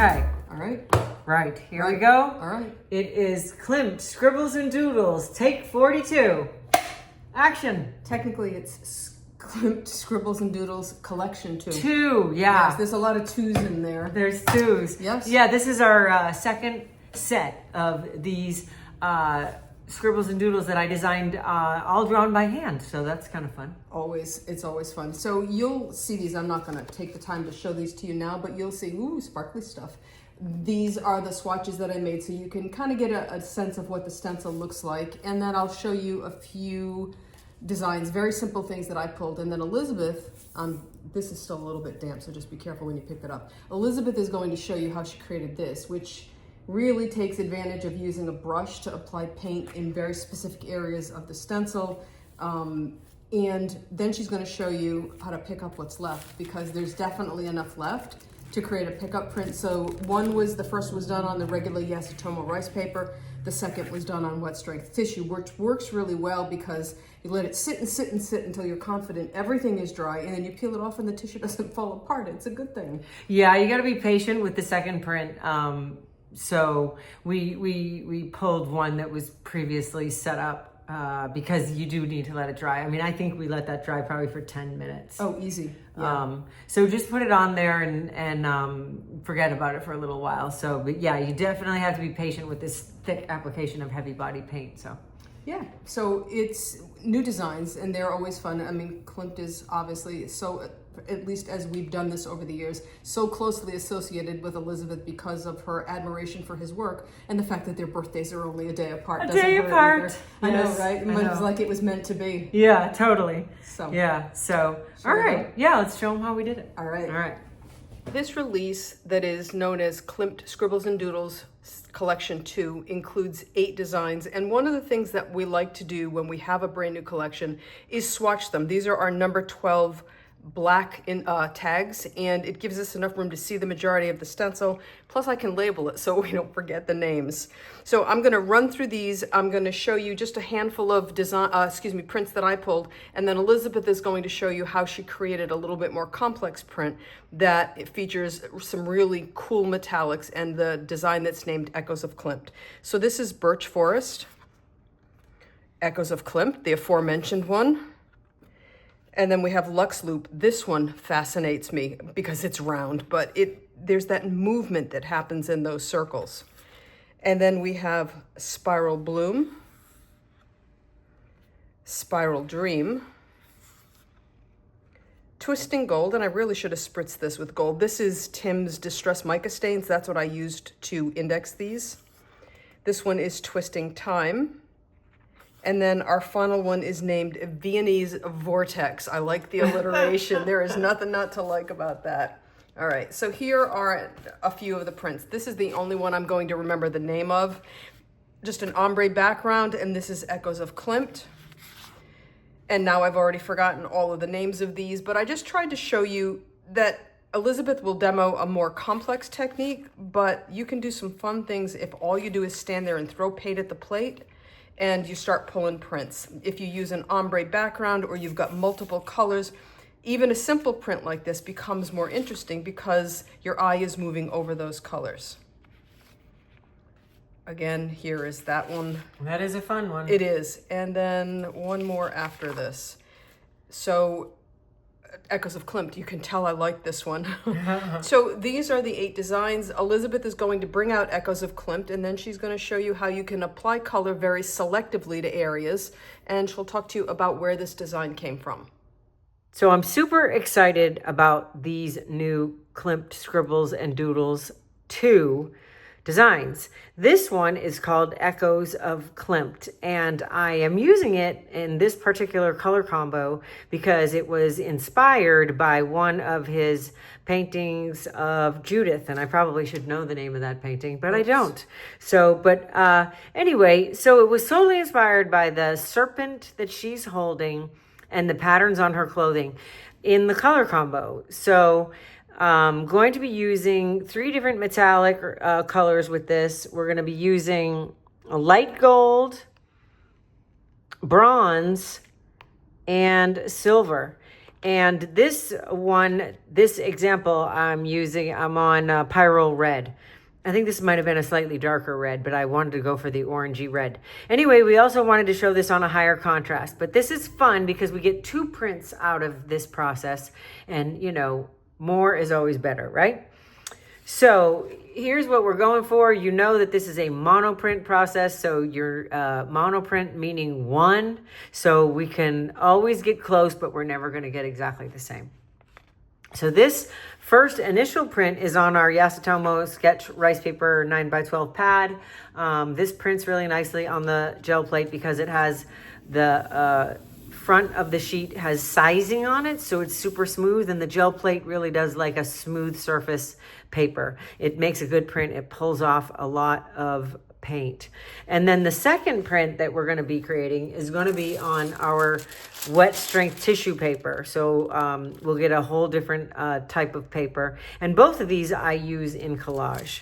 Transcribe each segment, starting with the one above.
Okay. All right. Right. Here we go. All right. It is Klimt, Scribbles and Doodles, take 42. Action. Technically, it's Klimt, Scribbles and Doodles collection 2. 2, yeah. Yes, there's a lot of 2s in there. There's 2s. Yes. Yeah, this is our second set of these Scribbles and Doodles that I designed all drawn by hand. So that's kind of fun. It's always fun. So you'll see these. I'm not going to take the time to show these to you now, but you'll see, ooh, sparkly stuff. These are the swatches that I made, so you can kind of get a sense of what the stencil looks like. And then I'll show you a few designs, very simple things that I pulled. And then Elizabeth, this is still a little bit damp, so just be careful when you pick it up. Elizabeth is going to show you how she created this, which really takes advantage of using a brush to apply paint in very specific areas of the stencil. And then she's going to show you how to pick up what's left, because there's definitely enough left to create a pickup print. So the first was done on the regular Yasutomo rice paper. The second was done on wet strength tissue, which works really well because you let it sit and sit and sit until you're confident everything is dry, and then you peel it off and the tissue doesn't fall apart. It's a good thing. Yeah, you got to be patient with the second print. So we pulled one that was previously set up because you do need to let it dry. I mean, I think we let that dry probably for 10 minutes. Oh, easy. Yeah. So just put it on there and forget about it for a little while. So, but yeah, you definitely have to be patient with this thick application of heavy body paint. So. Yeah, so it's new designs and they're always fun. I mean, Klimt is obviously so, at least as we've done this over the years, so closely associated with Elizabeth because of her admiration for his work and the fact that their birthdays are only a day apart. A day apart. I Yes, know, right? It was like it was meant to be. Yeah, totally. So yeah, so all right. Yeah, let's show them how we did it. All right. All right. This release that is known as Klimt Scribbles and Doodles Collection 2 includes 8 designs, and one of the things that we like to do when we have a brand new collection is swatch them. These are our number 12 black tags, and it gives us enough room to see the majority of the stencil, plus I can label it so we don't forget the names. So I'm going to run through these. I'm going to show you just a handful of prints that I pulled, and then Elizabeth is going to show you how she created a little bit more complex print that it features some really cool metallics and the design that's named Echoes of Klimt. So this is Birch Forest, Echoes of Klimt, the aforementioned one. And then we have Lux Loop. This one fascinates me because it's round, but there's that movement that happens in those circles. And then we have Spiral Bloom, Spiral Dream, Twisting Gold, and I really should have spritzed this with gold. This is Tim's Distress Mica Stains. That's what I used to index these. This one is Twisting Time. And then our final one is named Viennese Vortex. I like the alliteration. There is nothing not to like about that. All right, so here are a few of the prints. This is the only one I'm going to remember the name of. Just an ombre background, and this is Echoes of Klimt. And now I've already forgotten all of the names of these, but I just tried to show you that Elizabeth will demo a more complex technique, but you can do some fun things if all you do is stand there and throw paint at the plate and you start pulling prints. If you use an ombre background or you've got multiple colors, even a simple print like this becomes more interesting because your eye is moving over those colors. Again, here is that one. That is a fun one. It is. And then one more after this. So Echoes of Klimt, you can tell I like this one. So these are the 8 designs. Elizabeth is going to bring out Echoes of Klimt, and then she's going to show you how you can apply color very selectively to areas, and she'll talk to you about where this design came from. So I'm super excited about these new Klimt Scribbles and Doodles 2 designs. This one is called Echoes of Klimt, and I am using it in this particular color combo because it was inspired by one of his paintings of Judith, and I probably should know the name of that painting, but I don't. So, but anyway, so it was solely inspired by the serpent that she's holding and the patterns on her clothing in the color combo. So I'm going to be using 3 different metallic colors with this. We're going to be using a light gold, bronze, and silver. And this one, this example I'm on Pyrrole Red. I think this might have been a slightly darker red, but I wanted to go for the orangey red. Anyway, we also wanted to show this on a higher contrast, but this is fun because we get 2 prints out of this process, and you know, more is always better, right? So here's what we're going for. You know that this is a monoprint process, so your monoprint meaning 1, so we can always get close, but we're never going to get exactly the same. So this first initial print is on our Yasutomo Sketch Rice Paper 9x12 pad. This prints really nicely on the gel plate because it has the front of the sheet has sizing on it, so it's super smooth, and the gel plate really does like a smooth surface paper. It makes a good print. It pulls off a lot of paint. And then the second print that we're going to be creating is going to be on our wet strength tissue paper. So we'll get a whole different type of paper. And both of these I use in collage.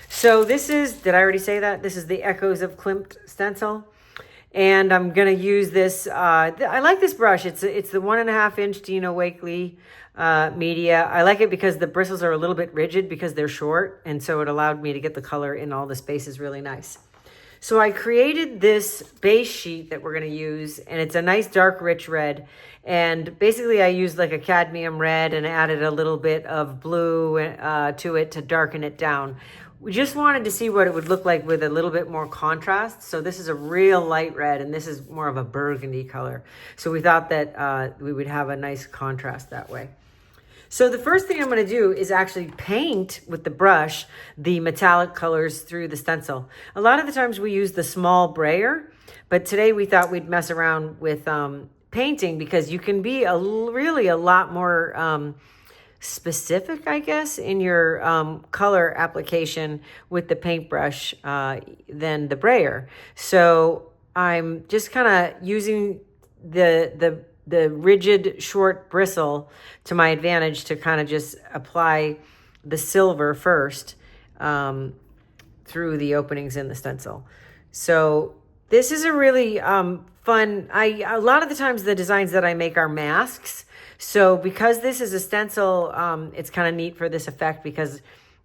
So this is, did I already say that? This is the Echoes of Klimt stencil. And I'm going to use this. I like this brush. It's the 1.5 inch Dino Wakley media. I like it because the bristles are a little bit rigid because they're short. And so it allowed me to get the color in all the spaces really nice. So I created this base sheet that we're going to use, and it's a nice dark rich red. And basically I used like a cadmium red and added a little bit of blue to it to darken it down. We just wanted to see what it would look like with a little bit more contrast. So this is a real light red, and this is more of a burgundy color. So we thought that we would have a nice contrast that way. So the first thing I'm going to do is actually paint with the brush the metallic colors through the stencil. A lot of the times we use the small brayer, but today we thought we'd mess around with painting because you can be really a lot more specific, I guess, in your color application with the paintbrush than the brayer. So I'm just kind of using the rigid short bristle to my advantage to kind of just apply the silver first through the openings in the stencil. So this is a really fun, a lot of the times the designs that I make are masks. So because this is a stencil, it's kind of neat for this effect because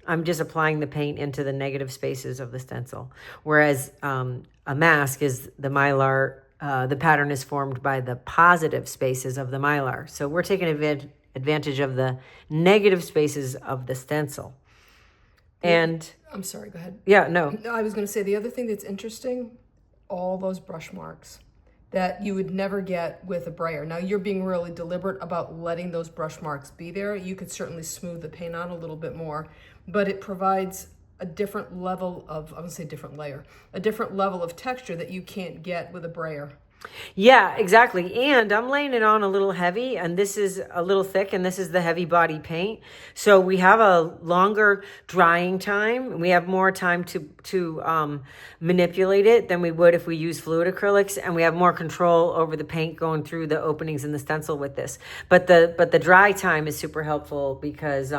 I'm just applying the paint into the negative spaces of the stencil. Whereas a mask is the Mylar, the pattern is formed by the positive spaces of the Mylar. So we're taking advantage of the negative spaces of the stencil. And I'm sorry, go ahead. Yeah, no. I was going to say the other thing that's interesting, all those brush marks that you would never get with a brayer. Now you're being really deliberate about letting those brush marks be there. You could certainly smooth the paint on a little bit more, but it provides a different level of, I would say different layer, a different level of texture that you can't get with a brayer. Yeah, exactly. And I'm laying it on a little heavy, and this is a little thick, and this is the heavy body paint. So we have a longer drying time. We have more time to manipulate it than we would if we use fluid acrylics, and we have more control over the paint going through the openings in the stencil with this. But the dry time is super helpful because we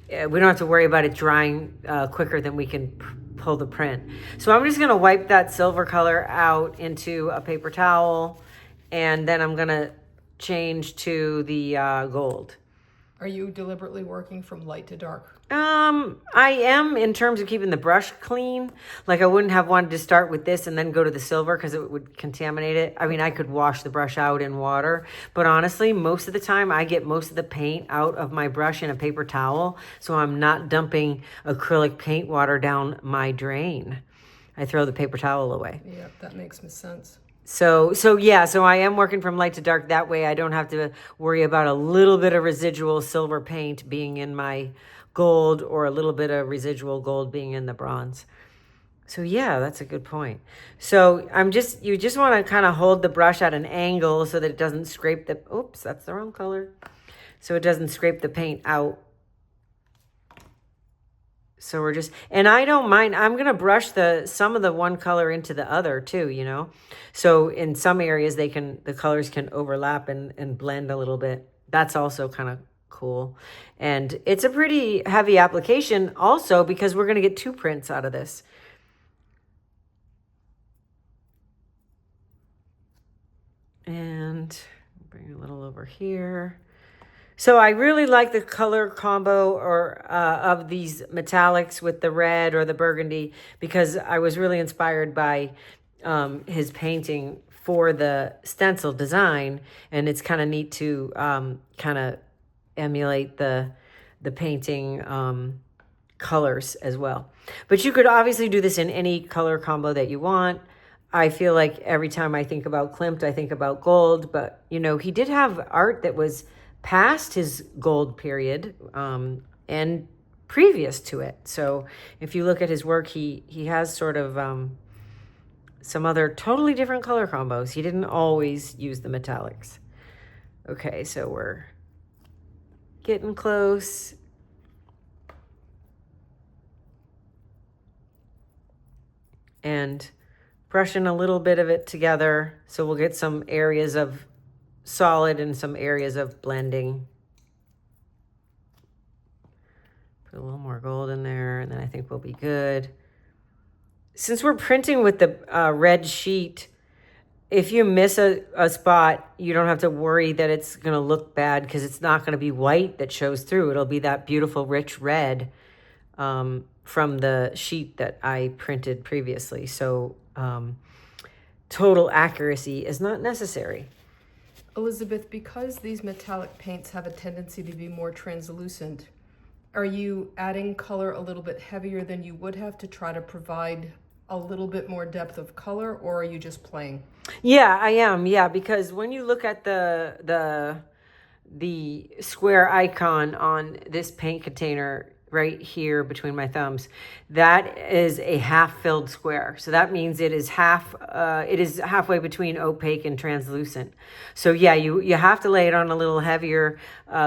don't have to worry about it drying quicker than we can pull the print. So I'm just going to wipe that silver color out into a paper towel, and then I'm going to change to the gold. Are you deliberately working from light to dark? I am in terms of keeping the brush clean. Like I wouldn't have wanted to start with this and then go to the silver because it would contaminate it. I mean, I could wash the brush out in water, but honestly, most of the time I get most of the paint out of my brush in a paper towel. So I'm not dumping acrylic paint water down my drain. I throw the paper towel away. Yeah, that makes sense. So I am working from light to dark. That way I don't have to worry about a little bit of residual silver paint being in my gold or a little bit of residual gold being in the bronze. So yeah, that's a good point. So you just want to kind of hold the brush at an angle so that it doesn't scrape oops, that's the wrong color. So it doesn't scrape the paint out. So and I don't mind, I'm going to brush some of the one color into the other too, you know? So in some areas the colors can overlap and blend a little bit. That's also kind of cool. And it's a pretty heavy application also because we're going to get 2 prints out of this. And bring A little over here. So I really like the color combo of these metallics with the red or the burgundy, because I was really inspired by his painting for the stencil design, and it's kind of neat to kind of emulate the painting colors as well. But you could obviously do this in any color combo that you want. I feel like every time I think about Klimt, I think about gold, but you know, he did have art that was past his gold period and previous to it. So if you look at his work, he has sort of some other totally different color combos. He didn't always use the metallics. Okay, so we're getting close. And brushing a little bit of it together, so we'll get some areas of solid and some areas of blending. Put a little more gold in there, and then I think we'll be good. Since we're printing with the red sheet, if you miss a spot, you don't have to worry that it's going to look bad, because it's not going to be white that shows through. It'll be that beautiful rich red from the sheet that I printed previously. So total accuracy is not necessary. Elizabeth, because these metallic paints have a tendency to be more translucent, are you adding color a little bit heavier than you would have to try to provide a little bit more depth of color, or are you just playing? Yeah, I am. Yeah, because when you look at the square icon on this paint container right here between my thumbs, that is a half-filled square. So that means it is halfway between opaque and translucent. So yeah, you have to lay it on a little heavier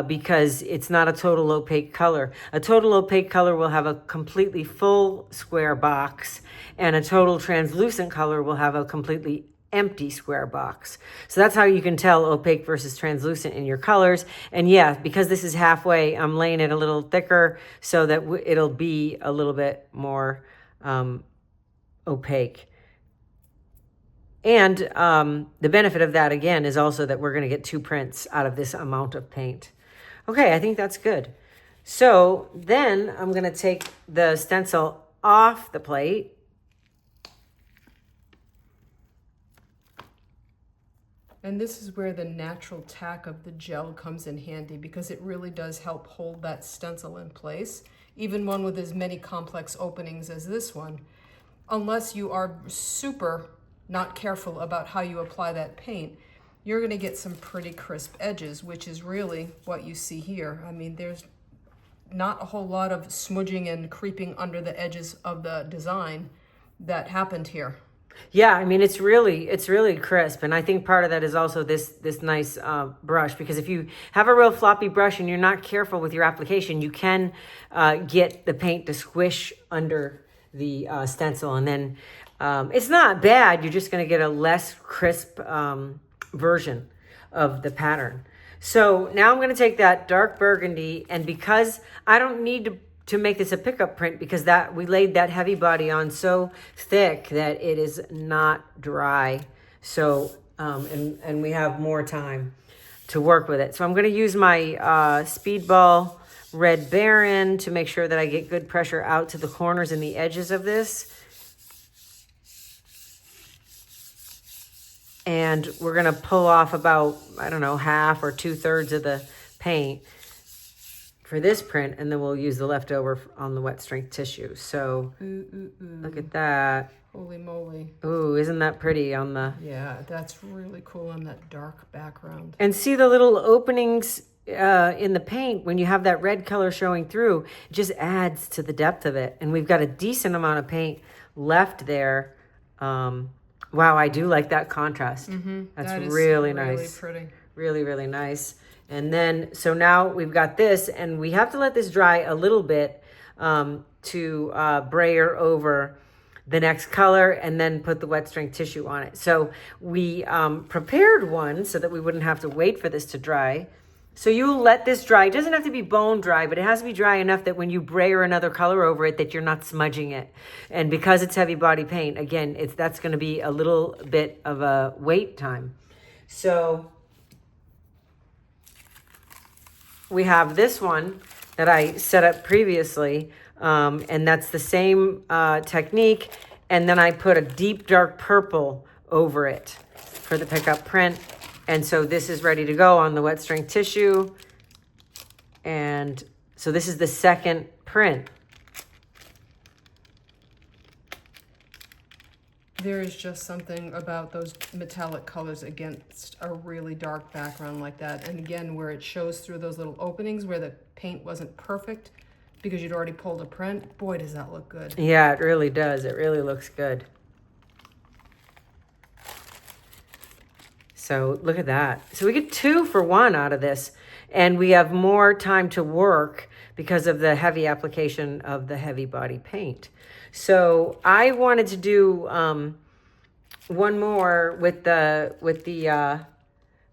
because it's not a total opaque color. A total opaque color will have a completely full square box, and a total translucent color will have a completely empty square box. So that's how you can tell opaque versus translucent in your colors. And yeah, because this is halfway, I'm laying it a little thicker so that it'll be a little bit more opaque. And the benefit of that, again, is also that we're going to get 2 prints out of this amount of paint. Okay, I think that's good. So then I'm going to take the stencil off the plate. And this is where the natural tack of the gel comes in handy, because it really does help hold that stencil in place, even one with as many complex openings as this one. Unless you are super not careful about how you apply that paint, you're going to get some pretty crisp edges, which is really what you see here. I mean, there's not a whole lot of smudging and creeping under the edges of the design that happened here. Yeah, I mean, it's really crisp. And I think part of that is also this nice brush, because if you have a real floppy brush and you're not careful with your application, you can get the paint to squish under the stencil. And then it's not bad. You're just going to get a less crisp version of the pattern. So now I'm going to take that dark burgundy, and because I don't need to make this a pickup print, because that we laid that heavy body on so thick that it is not dry. So and we have more time to work with it. So I'm going to use my Speedball Red Baron to make sure that I get good pressure out to the corners and the edges of this. And we're going to pull off about, I don't know, half or 2/3 of the paint for this print, and then we'll use the leftover on the wet strength tissue. So look at that. Holy moly. Ooh, isn't that pretty on the... Yeah, that's really cool on that dark background. And see the little openings in the paint when you have that red color showing through, it just adds to the depth of it. And we've got a decent amount of paint left there. Wow, I do like that contrast. That's really nice. Really pretty. Really, really nice. And then, so now we've got this, and we have to let this dry a little bit to brayer over the next color and then put the wet strength tissue on it. So we prepared one so that we wouldn't have to wait for this to dry. So you'll let this dry. It doesn't have to be bone dry, but it has to be dry enough that when you brayer another color over it, that you're not smudging it. And because it's heavy body paint, again, that's going to be a little bit of a wait time. So we have this one that I set up previously, and that's the same technique. And then I put a deep dark purple over it for the pickup print. And so this is ready to go on the wet strength tissue. And so this is the second print. There is just something about those metallic colors against a really dark background like that. And again, where it shows through those little openings where the paint wasn't perfect because you'd already pulled a print. Boy, does that look good. Yeah, it really does. It really looks good. So look at that. So we get 2 for 1 out of this. And we have more time to work because of the heavy application of the heavy body paint. So I wanted to do one more with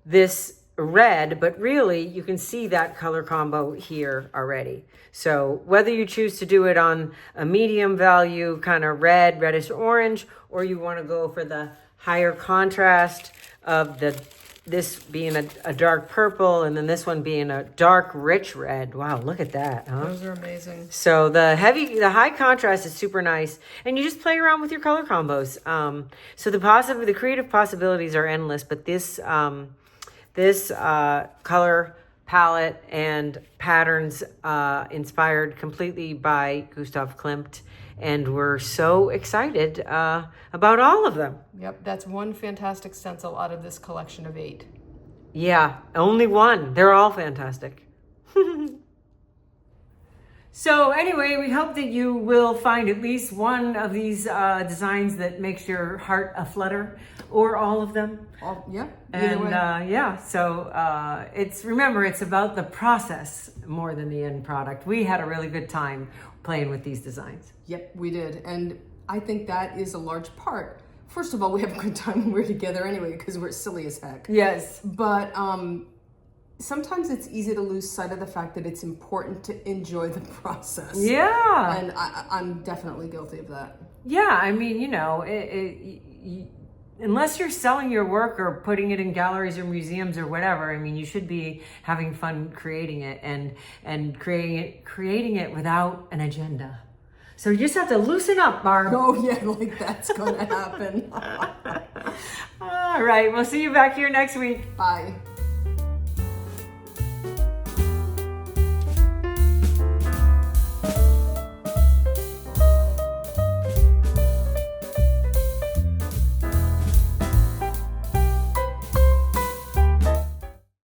this red, but really you can see that color combo here already. So whether you choose to do it on a medium value, kind of red, reddish orange, or you want to go for the higher contrast of this being a dark purple and then this one being a dark rich red. Wow, look at that, huh? Those are amazing. So the high contrast is super nice, and you just play around with your color combos. So the creative possibilities are endless, but this color palette and patterns inspired completely by Gustav Klimt. And we're so excited about all of them. Yep, that's one fantastic stencil out of this collection of 8. Yeah, only one. They're all fantastic. So anyway, we hope that you will find at least one of these designs that makes your heart aflutter, or all of them. Yeah, either way. So remember, it's about the process more than the end product. We had a really good time playing with these designs. Yep, we did. And I think that is a large part. First of all, we have a good time when we're together anyway, because we're silly as heck. Yes. But sometimes it's easy to lose sight of the fact that it's important to enjoy the process. Yeah. And I'm definitely guilty of that. Yeah, I mean, unless you're selling your work or putting it in galleries or museums or whatever, I mean, you should be having fun creating it and creating it without an agenda. So you just have to loosen up, Barb. Oh yeah, like that's gonna happen. All right, we'll see you back here next week. Bye.